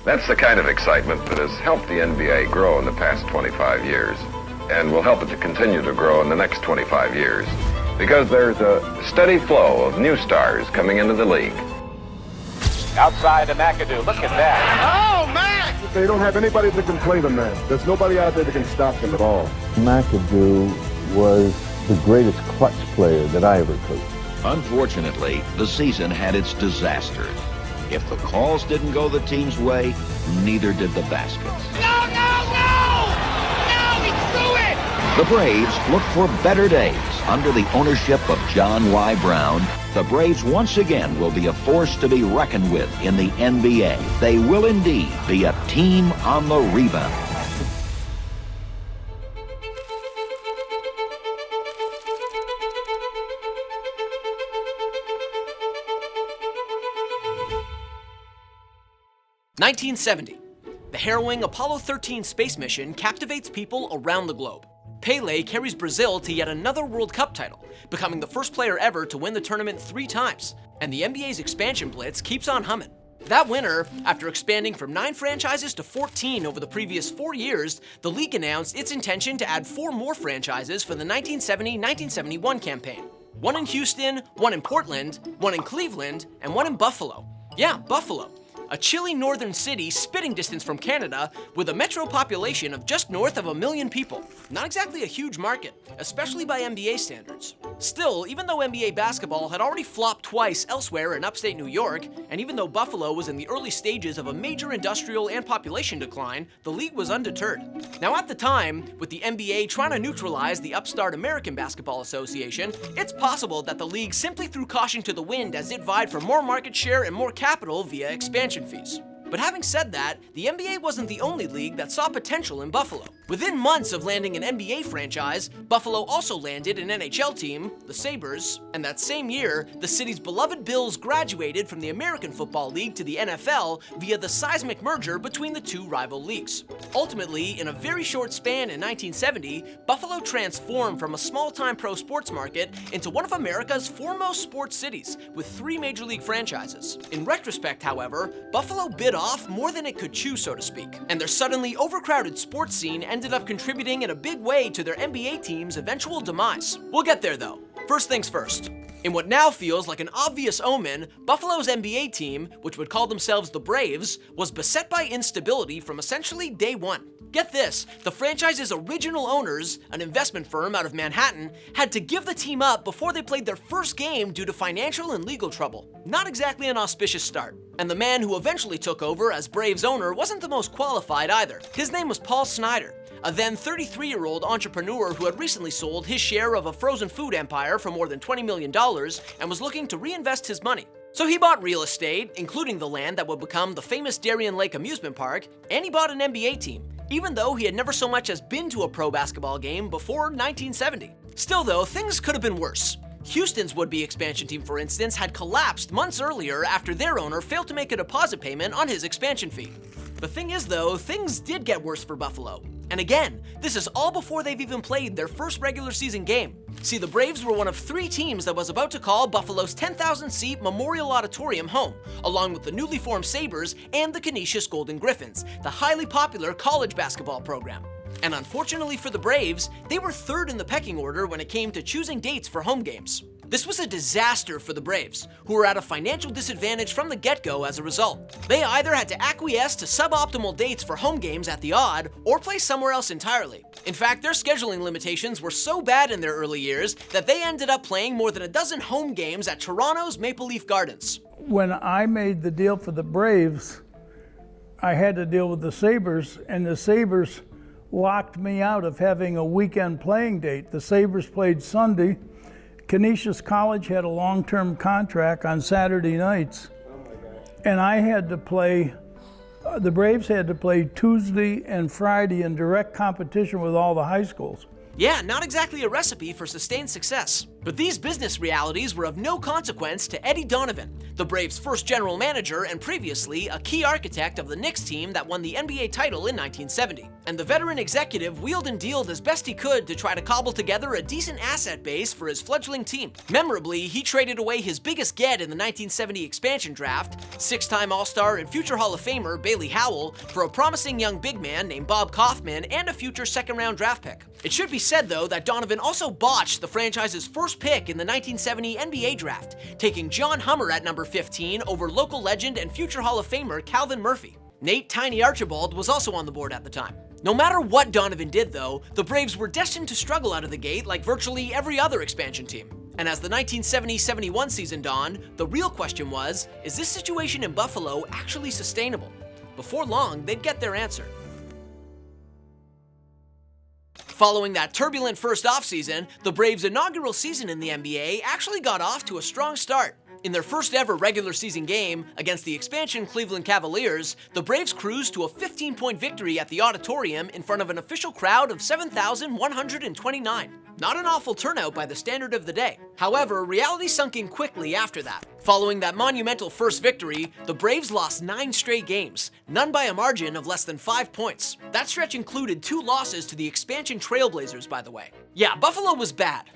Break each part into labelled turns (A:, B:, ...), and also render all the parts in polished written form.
A: That's the kind of excitement that has helped the NBA grow in the past 25 years and will help it to continue to grow in the next 25 years because there's a steady flow of new stars coming into the league.
B: Outside to McAdoo. Look at that.
C: Oh, man!
D: They don't have anybody that can play them, man. There's nobody out there that can stop them at all.
E: McAdoo was the greatest clutch player that I ever coached.
F: Unfortunately, the season had its disasters. If the calls didn't go the team's way, neither did the baskets.
C: No, no, no! No, he threw it!
F: The Braves look for better days. Under the ownership of John Y. Brown, the Braves once again will be a force to be reckoned with in the NBA. They will indeed be a team on the rebound.
G: (1970). The harrowing Apollo 13 space mission captivates people around the globe. Pele carries Brazil to yet another World Cup title, becoming the first player ever to win the tournament 3 times, and the NBA's expansion blitz keeps on humming. That winter, after expanding from 9 franchises to 14 over the previous 4 years, the league announced its intention to add 4 more franchises for the 1970-1971 campaign. 1 in Houston, 1 in Portland, 1 in Cleveland, and 1 in Buffalo. Yeah, Buffalo. A chilly northern city spitting distance from Canada with a metro population of just north of 1 million people. Not exactly a huge market, especially by NBA standards. Still, even though NBA basketball had already flopped twice elsewhere in upstate New York, and even though Buffalo was in the early stages of a major industrial and population decline, the league was undeterred. Now at the time, with the NBA trying to neutralize the upstart American Basketball Association, it's possible that the league simply threw caution to the wind as it vied for more market share and more capital via expansion fees. But having said that, the NBA wasn't the only league that saw potential in Buffalo. Within months of landing an NBA franchise, Buffalo also landed an NHL team, the Sabres, and that same year, the city's beloved Bills graduated from the American Football League to the NFL via the seismic merger between the 2 rival leagues. Ultimately, in a very short span in 1970, Buffalo transformed from a small-time pro sports market into one of America's foremost sports cities, with 3 major league franchises. In retrospect, however, Buffalo bit off more than it could chew, so to speak, and their suddenly overcrowded sports scene ended up contributing in a big way to their NBA team's eventual demise. We'll get there though. First things first. In what now feels like an obvious omen, Buffalo's NBA team, which would call themselves the Braves, was beset by instability from essentially day one. Get this, the franchise's original owners, an investment firm out of Manhattan, had to give the team up before they played their first game due to financial and legal trouble. Not exactly an auspicious start. And the man who eventually took over as Braves owner wasn't the most qualified either. His name was Paul Snyder, a then 33-year-old entrepreneur who had recently sold his share of a frozen food empire for more than $20 million and was looking to reinvest his money. So he bought real estate, including the land that would become the famous Darien Lake amusement park, and he bought an NBA team, even though he had never so much as been to a pro basketball game before 1970. Still though, things could have been worse. Houston's would-be expansion team, for instance, had collapsed months earlier after their owner failed to make a deposit payment on his expansion fee. The thing is though, things did get worse for Buffalo. And again, this is all before they've even played their first regular season game. See, the Braves were one of 3 teams that was about to call Buffalo's 10,000-seat Memorial Auditorium home, along with the newly formed Sabres and the Canisius Golden Griffins, the highly popular college basketball program. And unfortunately for the Braves, they were 3rd in the pecking order when it came to choosing dates for home games. This was a disaster for the Braves, who were at a financial disadvantage from the get-go as a result. They either had to acquiesce to suboptimal dates for home games at the odd, or play somewhere else entirely. In fact, their scheduling limitations were so bad in their early years that they ended up playing more than a dozen home games at Toronto's Maple Leaf Gardens.
H: When I made the deal for the Braves, I had to deal with the Sabres, and the Sabres locked me out of having a weekend playing date. The Sabres played Sunday. Canisius College had a long-term contract on Saturday nights. And I had to play, the Braves had to play Tuesday and Friday in direct competition with all the high schools.
G: Yeah, not exactly a recipe for sustained success. But these business realities were of no consequence to Eddie Donovan, the Braves' first general manager and previously a key architect of the Knicks team that won the NBA title in 1970. And the veteran executive wheeled and dealed as best he could to try to cobble together a decent asset base for his fledgling team. Memorably, he traded away his biggest get in the 1970 expansion draft, six-time All-Star and future Hall of Famer Bailey Howell, for a promising young big man named Bob Kaufman and a future second-round draft pick. It should be said, though, that Donovan also botched the franchise's first pick in the 1970 NBA draft, taking John Hummer at number 15 over local legend and future Hall of Famer Calvin Murphy. Nate "Tiny" Archibald was also on the board at the time. No matter what Donovan did, though, the Braves were destined to struggle out of the gate like virtually every other expansion team. And as the 1970-71 season dawned, the real question was, is this situation in Buffalo actually sustainable? Before long, they'd get their answer. Following that turbulent first offseason, the Braves' inaugural season in the NBA actually got off to a strong start. In their first ever regular season game against the expansion Cleveland Cavaliers, the Braves cruised to a 15-point victory at the Auditorium in front of an official crowd of 7,129. Not an awful turnout by the standard of the day. However, reality sunk in quickly after that. Following that monumental first victory, the Braves lost 9 straight games, none by a margin of less than 5 points. That stretch included 2 losses to the expansion Trailblazers, by the way. Yeah, Buffalo was bad.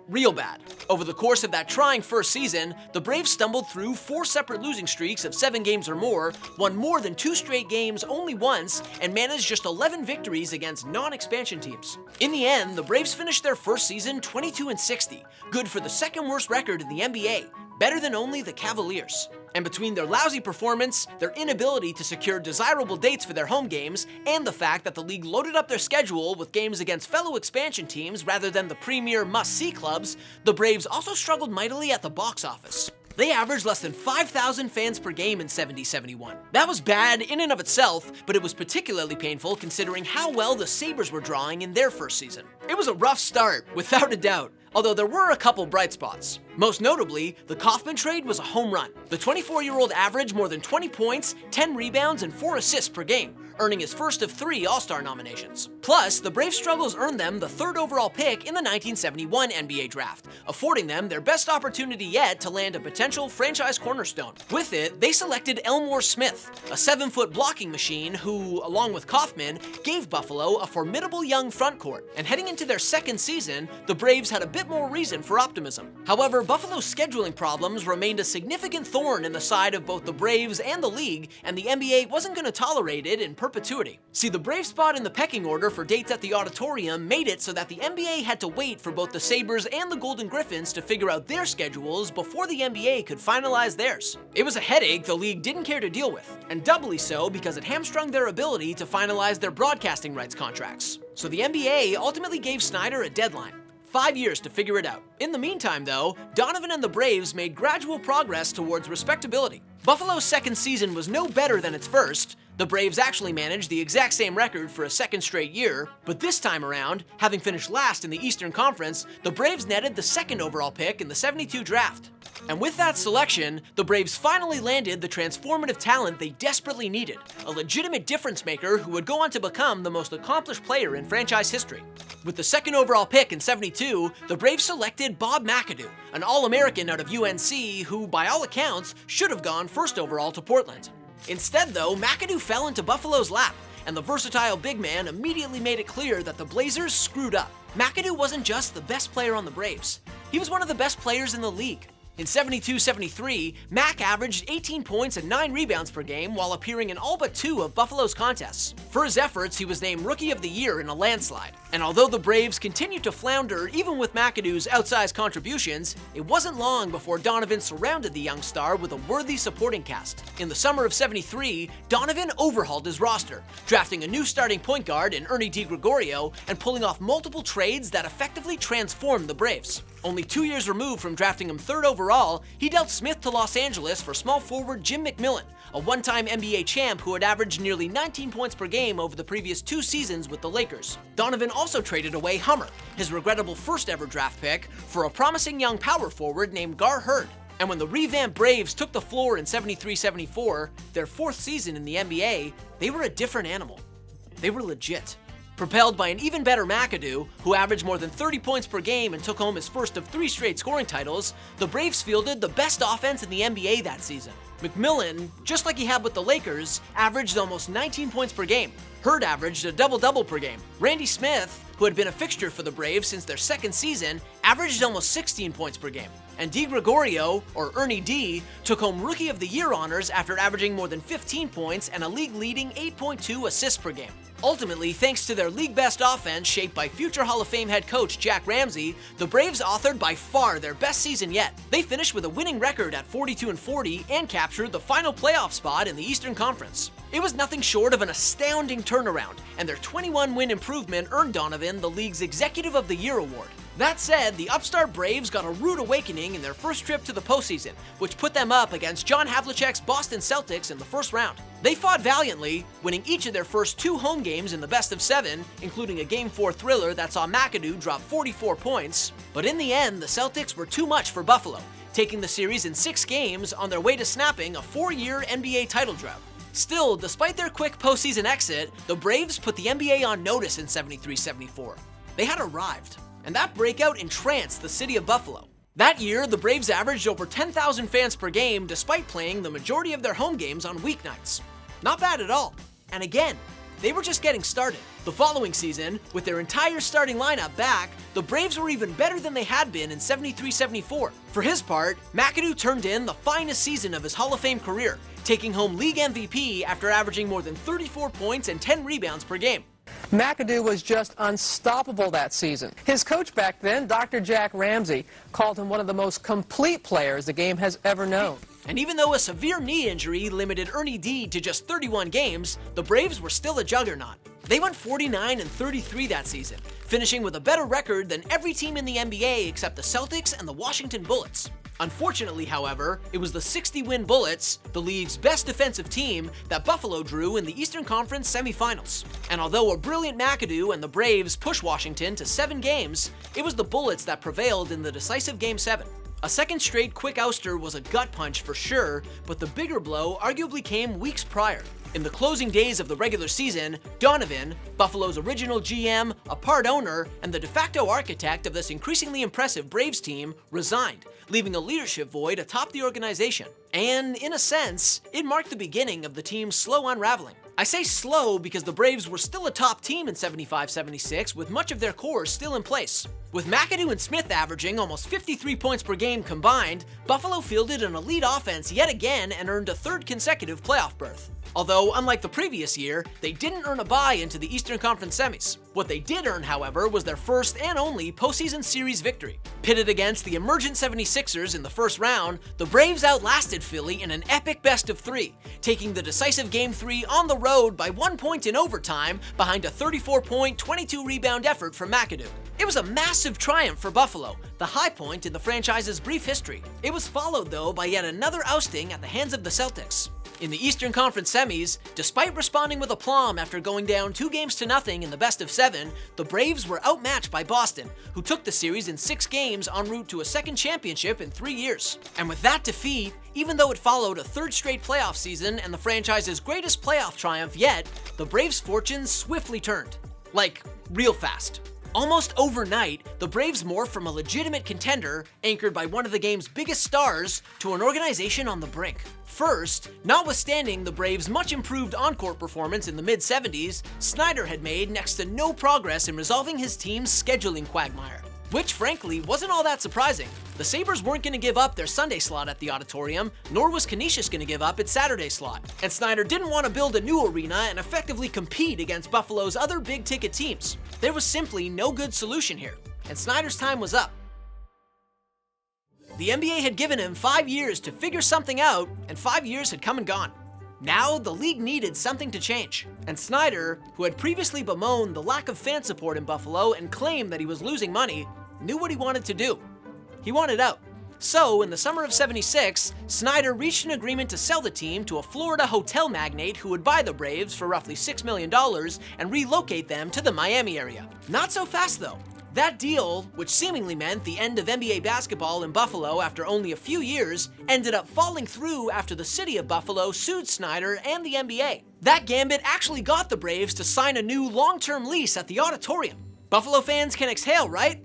G: Real bad. Over the course of that trying first season, the Braves stumbled through 4 separate losing streaks of 7 games or more, won more than 2 straight games only once, and managed just 11 victories against non-expansion teams. In the end, the Braves finished their first season 22-60, good for the second worst record in the NBA, better than only the Cavaliers. And between their lousy performance, their inability to secure desirable dates for their home games, and the fact that the league loaded up their schedule with games against fellow expansion teams rather than the premier must-see clubs, the Braves also struggled mightily at the box office. They averaged less than 5,000 fans per game in 70-71. That was bad in and of itself, but it was particularly painful considering how well the Sabres were drawing in their first season. It was a rough start, without a doubt, although there were a couple bright spots. Most notably, the Kaufman trade was a home run. The 24-year-old averaged more than 20 points, 10 rebounds, and 4 assists per game, earning his first of 3 All-Star nominations. Plus, the Braves' struggles earned them the 3rd overall pick in the 1971 NBA draft, affording them their best opportunity yet to land a potential franchise cornerstone. With it, they selected Elmore Smith, a 7-foot blocking machine who, along with Kaufman, gave Buffalo a formidable young frontcourt. And heading into their second season, the Braves had a bit more reason for optimism. However, Buffalo's scheduling problems remained a significant thorn in the side of both the Braves and the league, and the NBA wasn't going to tolerate it in perpetuity. See, the Braves' spot in the pecking order for dates at the Auditorium made it so that the NBA had to wait for both the Sabres and the Golden Griffins to figure out their schedules before the NBA could finalize theirs. It was a headache the league didn't care to deal with, and doubly so because it hamstrung their ability to finalize their broadcasting rights contracts. So the NBA ultimately gave Snyder a deadline. 5 years to figure it out. In the meantime, though, Donovan and the Braves made gradual progress towards respectability. Buffalo's second season was no better than its first. The Braves actually managed the exact same record for a second straight year, but this time around, having finished last in the Eastern Conference, the Braves netted the 2nd overall pick in the 72 draft. And with that selection, the Braves finally landed the transformative talent they desperately needed, a legitimate difference maker who would go on to become the most accomplished player in franchise history. With the 2nd overall pick in 72, the Braves selected Bob McAdoo, an All-American out of UNC who, by all accounts, should have gone 1st overall to Portland. Instead, though, McAdoo fell into Buffalo's lap, and the versatile big man immediately made it clear that the Blazers screwed up. McAdoo wasn't just the best player on the Braves. He was one of the best players in the league. In 72-73, Mac averaged 18 points and 9 rebounds per game while appearing in all but 2 of Buffalo's contests. For his efforts, he was named Rookie of the Year in a landslide. And although the Braves continued to flounder even with McAdoo's outsized contributions, it wasn't long before Donovan surrounded the young star with a worthy supporting cast. In the summer of 73, Donovan overhauled his roster, drafting a new starting point guard in Ernie DiGregorio and pulling off multiple trades that effectively transformed the Braves. Only 2 years removed from drafting him 3rd overall, he dealt Smith to Los Angeles for small forward Jim McMillan, a one-time NBA champ who had averaged nearly 19 points per game over the previous 2 seasons with the Lakers. Donovan also traded away Hummer, his regrettable first ever draft pick, for a promising young power forward named Gar Hurd. And when the revamped Braves took the floor in 73-74, their 4th season in the NBA, they were a different animal. They were legit. Propelled by an even better McAdoo, who averaged more than 30 points per game and took home his first of 3 straight scoring titles, the Braves fielded the best offense in the NBA that season. McMillan, just like he had with the Lakers, averaged almost 19 points per game. Hurd averaged a double-double per game. Randy Smith, who had been a fixture for the Braves since their second season, averaged almost 16 points per game. And Di Gregorio, or Ernie D, took home Rookie of the Year honors after averaging more than 15 points and a league-leading 8.2 assists per game. Ultimately, thanks to their league-best offense shaped by future Hall of Fame head coach Jack Ramsay, the Braves authored by far their best season yet. They finished with a winning record at 42-40 and captured the final playoff spot in the Eastern Conference. It was nothing short of an astounding turnaround, and their 21-win improvement earned Donovan the league's Executive of the Year award. That said, the upstart Braves got a rude awakening in their first trip to the postseason, which put them up against John Havlicek's Boston Celtics in the first round. They fought valiantly, winning each of their first 2 home games in the best of 7, including a Game 4 thriller that saw McAdoo drop 44 points. But in the end, the Celtics were too much for Buffalo, taking the series in 6 games on their way to snapping a 4-year NBA title drought. Still, despite their quick postseason exit, the Braves put the NBA on notice in 73-74. They had arrived, and that breakout entranced the city of Buffalo. That year, the Braves averaged over 10,000 fans per game despite playing the majority of their home games on weeknights. Not bad at all. And again, they were just getting started. The following season, with their entire starting lineup back, the Braves were even better than they had been in 73-74. For his part, McAdoo turned in the finest season of his Hall of Fame career, taking home league MVP after averaging more than 34 points and 10 rebounds per game.
I: McAdoo was just unstoppable that season. His coach back then, Dr. Jack Ramsay, called him one of the most complete players the game has ever known.
G: And even though a severe knee injury limited Ernie D to just 31 games, the Braves were still a juggernaut. They went 49-33 that season, finishing with a better record than every team in the NBA except the Celtics and the Washington Bullets. Unfortunately, however, it was the 60-win Bullets, the league's best defensive team, that Buffalo drew in the Eastern Conference semifinals. And although a brilliant McAdoo and the Braves pushed Washington to 7 games, it was the Bullets that prevailed in the decisive Game 7. A second straight quick ouster was a gut punch for sure, but the bigger blow arguably came weeks prior. In the closing days of the regular season, Donovan, Buffalo's original GM, a part owner, and the de facto architect of this increasingly impressive Braves team, resigned, leaving a leadership void atop the organization. And, in a sense, it marked the beginning of the team's slow unraveling. I say slow because the Braves were still a top team in 75-76 with much of their core still in place. With McAdoo and Smith averaging almost 53 points per game combined, Buffalo fielded an elite offense yet again and earned a 3rd consecutive playoff berth. Although, unlike the previous year, they didn't earn a bye into the Eastern Conference semis. What they did earn, however, was their first and only postseason series victory. Pitted against the emergent 76ers in the first round, the Braves outlasted Philly in an epic best-of-3, taking the decisive Game 3 on the road by 1 point in overtime behind a 34-point, 22-rebound effort from McAdoo. It was a massive triumph for Buffalo, the high point in the franchise's brief history. It was followed, though, by yet another ousting at the hands of the Celtics. In the Eastern Conference semis, despite responding with aplomb after going down 2-0 in the best-of-7, the Braves were outmatched by Boston, who took the series in 6 games en route to a second championship in 3 years. And with that defeat, even though it followed a 3rd straight playoff season and the franchise's greatest playoff triumph yet, the Braves' fortunes swiftly turned. Like, real fast. Almost overnight, the Braves morphed from a legitimate contender, anchored by one of the game's biggest stars, to an organization on the brink. First, notwithstanding the Braves' much improved on-court performance in the mid-70s, Snyder had made next to no progress in resolving his team's scheduling quagmire. Which, frankly, wasn't all that surprising. The Sabres weren't going to give up their Sunday slot at the Auditorium, nor was Canisius going to give up its Saturday slot. And Snyder didn't want to build a new arena and effectively compete against Buffalo's other big-ticket teams. There was simply no good solution here, and Snyder's time was up. The NBA had given him 5 years to figure something out, and 5 years had come and gone. Now, the league needed something to change, and Snyder, who had previously bemoaned the lack of fan support in Buffalo and claimed that he was losing money, knew what he wanted to do. He wanted out. So, in the summer of '76, Snyder reached an agreement to sell the team to a Florida hotel magnate who would buy the Braves for roughly $6 million and relocate them to the Miami area. Not so fast, though. That deal, which seemingly meant the end of NBA basketball in Buffalo after only a few years, ended up falling through after the city of Buffalo sued Snyder and the NBA. That gambit actually got the Braves to sign a new long-term lease at the Auditorium. Buffalo fans can exhale, right?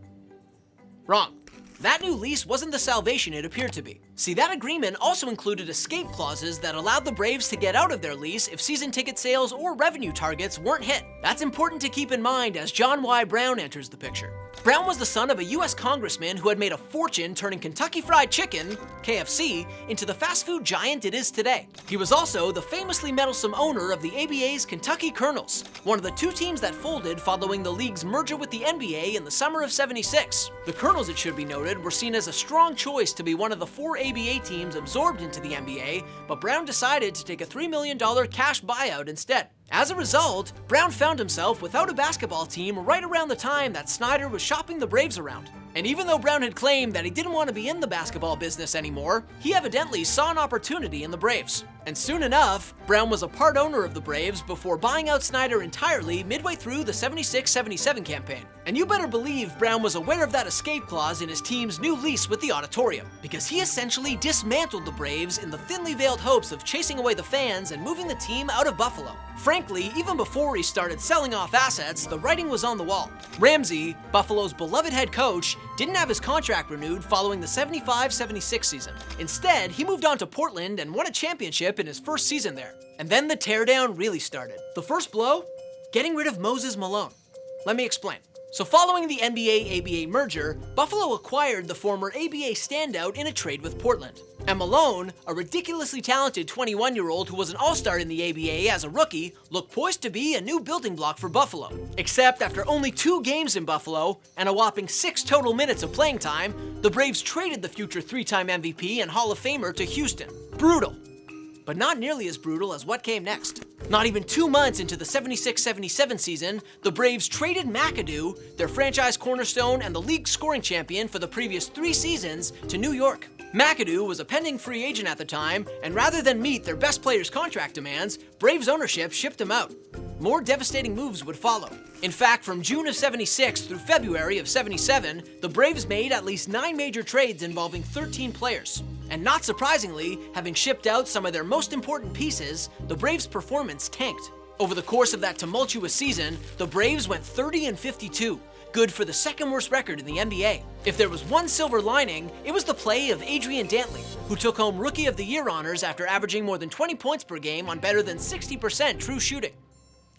G: Wrong. That new lease wasn't the salvation it appeared to be. See, that agreement also included escape clauses that allowed the Braves to get out of their lease if season ticket sales or revenue targets weren't hit. That's important to keep in mind as John Y. Brown enters the picture. Brown was the son of a U.S. congressman who had made a fortune turning Kentucky Fried Chicken, KFC, into the fast food giant it is today. He was also the famously meddlesome owner of the ABA's Kentucky Colonels, one of the two teams that folded following the league's merger with the NBA in the summer of '76. The Colonels, it should be noted, were seen as a strong choice to be one of the 4 ABA teams absorbed into the NBA, but Brown decided to take a $3 million cash buyout instead. As a result, Brown found himself without a basketball team right around the time that Snyder was shopping the Braves around. And even though Brown had claimed that he didn't want to be in the basketball business anymore, he evidently saw an opportunity in the Braves. And soon enough, Brown was a part owner of the Braves before buying out Snyder entirely midway through the '76-'77 campaign. And you better believe Brown was aware of that escape clause in his team's new lease with the Auditorium, because he essentially dismantled the Braves in the thinly veiled hopes of chasing away the fans and moving the team out of Buffalo. Frankly, even before he started selling off assets, the writing was on the wall. Ramsey, Buffalo's beloved head coach, didn't have his contract renewed following the '75-'76 season. Instead, he moved on to Portland and won a championship in his first season there. And then the teardown really started. The first blow? Getting rid of Moses Malone. Let me explain. So following the NBA-ABA merger, Buffalo acquired the former ABA standout in a trade with Portland. And Malone, a ridiculously talented 21-year-old who was an all-star in the ABA as a rookie, looked poised to be a new building block for Buffalo. Except after only 2 games in Buffalo and a whopping 6 total minutes of playing time, the Braves traded the future 3-time MVP and Hall of Famer to Houston. Brutal. But not nearly as brutal as what came next. Not even 2 months into the '76-'77 season, the Braves traded McAdoo, their franchise cornerstone and the league scoring champion for the previous 3 seasons, to New York. McAdoo was a pending free agent at the time, and rather than meet their best player's contract demands, Braves ownership shipped him out. More devastating moves would follow. In fact, from June of '76 through February of '77, the Braves made at least 9 major trades involving 13 players. And not surprisingly, having shipped out some of their most important pieces, the Braves' performance tanked. Over the course of that tumultuous season, the Braves went 30-52, good for the second worst record in the NBA. If there was one silver lining, it was the play of Adrian Dantley, who took home Rookie of the Year honors after averaging more than 20 points per game on better than 60% true shooting.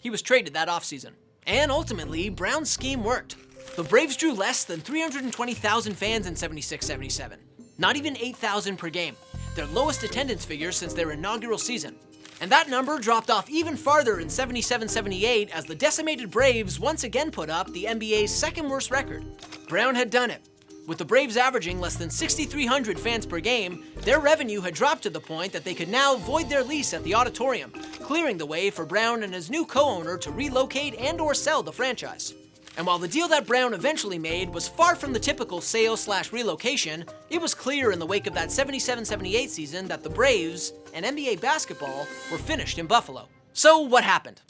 G: He was traded that offseason. And ultimately, Brown's scheme worked. The Braves drew less than 320,000 fans in '76-'77. Not even 8,000 per game, their lowest attendance figure since their inaugural season. And that number dropped off even farther in '77-'78 as the decimated Braves once again put up the NBA's second worst record. Brown had done it. With the Braves averaging less than 6,300 fans per game, their revenue had dropped to the point that they could now void their lease at the Auditorium, clearing the way for Brown and his new co-owner to relocate and/or sell the franchise. And while the deal that Brown eventually made was far from the typical sale/relocation, it was clear in the wake of that '77-'78 season that the Braves and NBA basketball were finished in Buffalo. So what happened?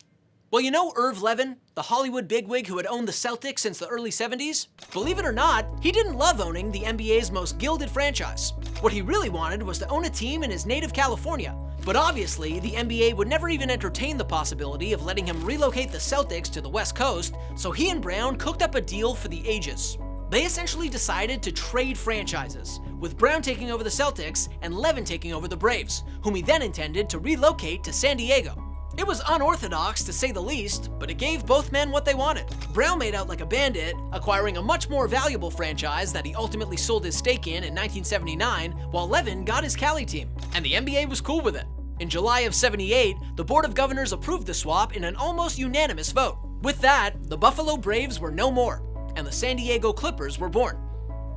G: Well, you know Irv Levin, the Hollywood bigwig who had owned the Celtics since the early '70s? Believe it or not, he didn't love owning the NBA's most gilded franchise. What he really wanted was to own a team in his native California. But obviously, the NBA would never even entertain the possibility of letting him relocate the Celtics to the West Coast, so he and Brown cooked up a deal for the ages. They essentially decided to trade franchises, with Brown taking over the Celtics and Levin taking over the Braves, whom he then intended to relocate to San Diego. It was unorthodox to say the least, but it gave both men what they wanted. Brown made out like a bandit, acquiring a much more valuable franchise that he ultimately sold his stake in 1979, while Levin got his Cali team, and the NBA was cool with it. In July of '78, the Board of Governors approved the swap in an almost unanimous vote. With that, the Buffalo Braves were no more, and the San Diego Clippers were born.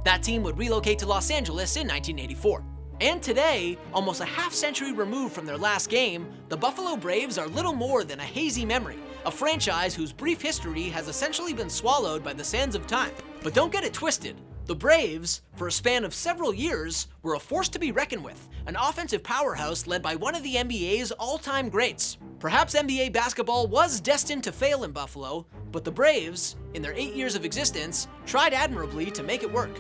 G: That team would relocate to Los Angeles in 1984. And today, almost a half-century removed from their last game, the Buffalo Braves are little more than a hazy memory, a franchise whose brief history has essentially been swallowed by the sands of time. But don't get it twisted. The Braves, for a span of several years, were a force to be reckoned with, an offensive powerhouse led by one of the NBA's all-time greats. Perhaps NBA basketball was destined to fail in Buffalo, but the Braves, in their 8 years of existence, tried admirably to make it work.